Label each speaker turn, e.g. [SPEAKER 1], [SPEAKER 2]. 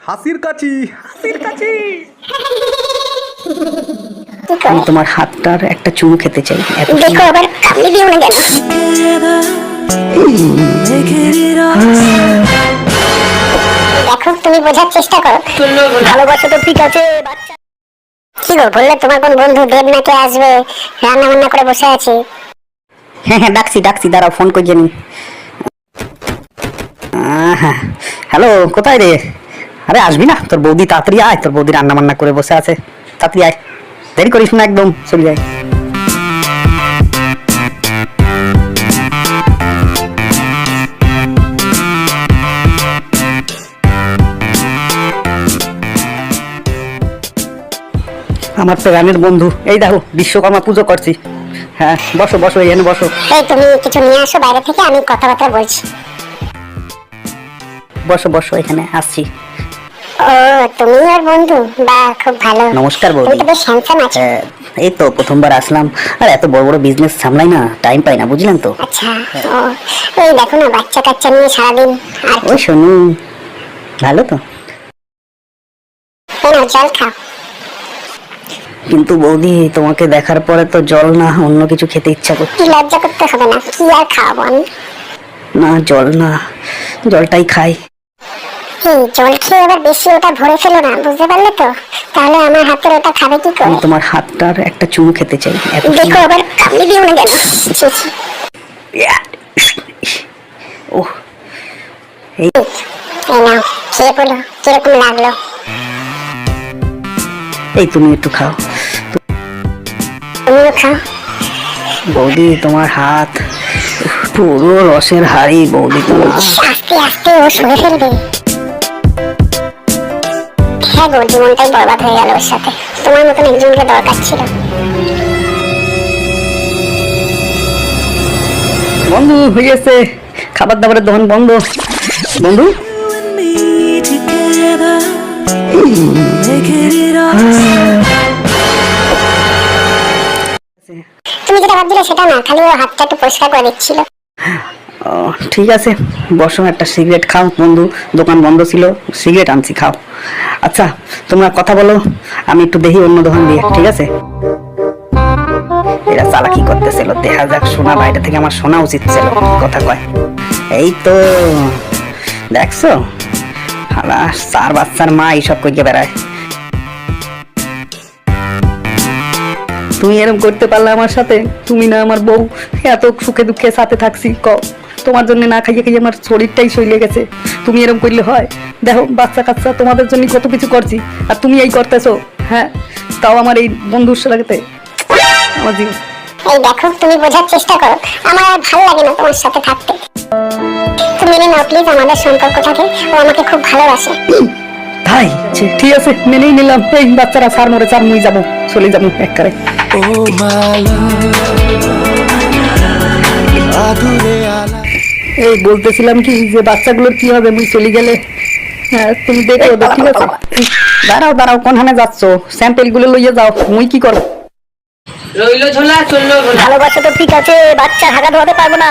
[SPEAKER 1] হাসির কাছি, হাসির কাছি।
[SPEAKER 2] আমি তোমার হাতটার একটা চুমু খেতে চাই।
[SPEAKER 3] দেখো আবার কামড়ে দিও না কেন? দেখো তুমি বোঝার চেষ্টা করো।
[SPEAKER 2] ভালোবাসা তো ঠিক আছে,
[SPEAKER 3] কি গো বললে তোমার কোন বন্ধু দেব নাকি আসবে, রান্না বান্না করে বসে আছি।
[SPEAKER 2] হ্যাঁ হ্যাঁ ডাকছি ডাকছি, দাঁড়াও ফোন করে জানি। হ্যালো, কোথায় রে? আরে আসবি না? তোর বৌদি তাড়াতাড়ি আয়, তোর বৌদি রান্না বান্না করে বসে আছে, তাড়াতাড়ি আয়, দেরি করিস না একদম, চলে যাই। আমার তো গানের বন্ধু, এই দেখো বিশ্বকর্মা পুজো করছি। হ্যাঁ বসো বসো, এখানে বসো।
[SPEAKER 3] এই তুমি কিছু নিয়ে আসো বাইরে থেকে, আমি কথাবার্তা বলছি।
[SPEAKER 2] বসো বসো, এখানে আসছি।
[SPEAKER 3] ও তুমি ওর বন্ধু? বাহ খুব ভালো।
[SPEAKER 2] নমস্কার বৌদি।
[SPEAKER 3] তুমি তো বেশ হ্যান্ডসাম আছো।
[SPEAKER 2] হ্যাঁ, এই তো প্রথমবার আসলাম, আর এত বড় বড় বিজনেস সামলাই না, টাইম পাই না, বুঝলেন তো।
[SPEAKER 3] আচ্ছা ও, ওই দেখো না বাচ্চা কাচ্চা নিয়ে সারাদিন। আর
[SPEAKER 2] ওই শোনো, ভালো তো।
[SPEAKER 3] এই নাও জল খাও।
[SPEAKER 2] কিন্তু বৌদি তোমাকে দেখার পরে তো জল না অন্য কিছু খেতে ইচ্ছা করছে।
[SPEAKER 3] কি লজ্জা করতে হবে না, কি আর খাওয়াবো আমি?
[SPEAKER 2] না জল না, জলটাই খাই।
[SPEAKER 3] এই জল খেয়ে আবার বেশি ওটা ভরে ফেলো না, বুঝতে পারলে তো? তাহলে আমার হাতের ওটা খাবে কি করে?
[SPEAKER 2] আমি তোমার হাতটার একটা চুমু খেতে চাই।
[SPEAKER 3] দেখো আবার কামড়ে দিও না কেন? ছি, ছি।
[SPEAKER 2] ওহ,
[SPEAKER 3] এই নাও খেয়ে বলো কিরকম লাগলো।
[SPEAKER 2] এই তুমি একটু খাও।
[SPEAKER 3] তুমিও খাও।
[SPEAKER 2] বৌদি তোমার হাত পুরো রসের হাড়ি বৌদি তোমার।
[SPEAKER 3] আস্তে আস্তে ও সরে ফেলবে। হ্যাঁ গো, জীবনটাই বরবাদ হয়ে গেল ওর সাথে। তোমার মতন একজনকে দরকার ছিল।
[SPEAKER 2] বন্ধু হয়ে গেছে, খাবার দাবারের দোকান বন্ধ। বন্ধু
[SPEAKER 3] তুমি যেটা ভাবছিলে সেটা না, খালি ও হাতটা একটু পরিষ্কার করে দিচ্ছিল।
[SPEAKER 2] ও, ঠিক আছে বসো, একটা সিগারেট খাও বন্ধু, দোকান বন্ধ ছিল, সিগারেট আনছি, খাও। আচ্ছা তোমরা কথা বলো, আমি একটু দেখি অন্য দোকান দিয়ে, ঠিক আছে? এরা চালাকি করতেছিল, দেখা যাক, শোনা বাইরে থেকে আমার শোনা উচিত ছিল, কথা কয়। এই তো দেখছো, হালা চার বাচ্চার মা এইসব কইকে বেড়ায়। তুমি এরকম করতে পারলে আমার সাথে? তুমি না আমার বউ, এত সুখে দুঃখে সাথে থাকছি, তোমার জন্য না খাইয়ে খাইয়ে আমার শরীরটাই সইলে গেছে। তুমি এরকম করলে হয়? দেখো বাচ্চা কাচ্চা তোমাদের জন্য কত কিছু করছি, আর তুমি এই করতেছো। হ্যাঁ, তাও আমার এই বন্ধুর সাথে আমার জীবন।
[SPEAKER 3] এই দেখো তুমি বোঝার চেষ্টা করো, আমার আর ভালো লাগে না তোমার সাথে থাকতে। তুমি মেনে নাও প্লিজ আমাদের সম্পর্কটাকে, ও আমাকে খুব ভালোবাসে।
[SPEAKER 2] তাই ঠিক আছে, মেনেই নিলাম। এই বাচ্চারা সার মরে চার, মুই যাবো, চলে যাবো একবারে। এই বলতেছিলাম কি যে বাচ্চাগুলোর কি হবে মুই চলে গেলে? হ্যাঁ তুমি দেখো, ঠিক আছে? দাঁড়াও দাঁড়াও, কোনখানে যাচ্ছ? স্যাম্পেল গুলো লইয়ে যাও, মুই কি করবো?
[SPEAKER 4] রইলো ঝোলা চললো।
[SPEAKER 2] ভালোবাসা তো ঠিক আছে, বাচ্চা হাগা ধোয়াতে পারবো না।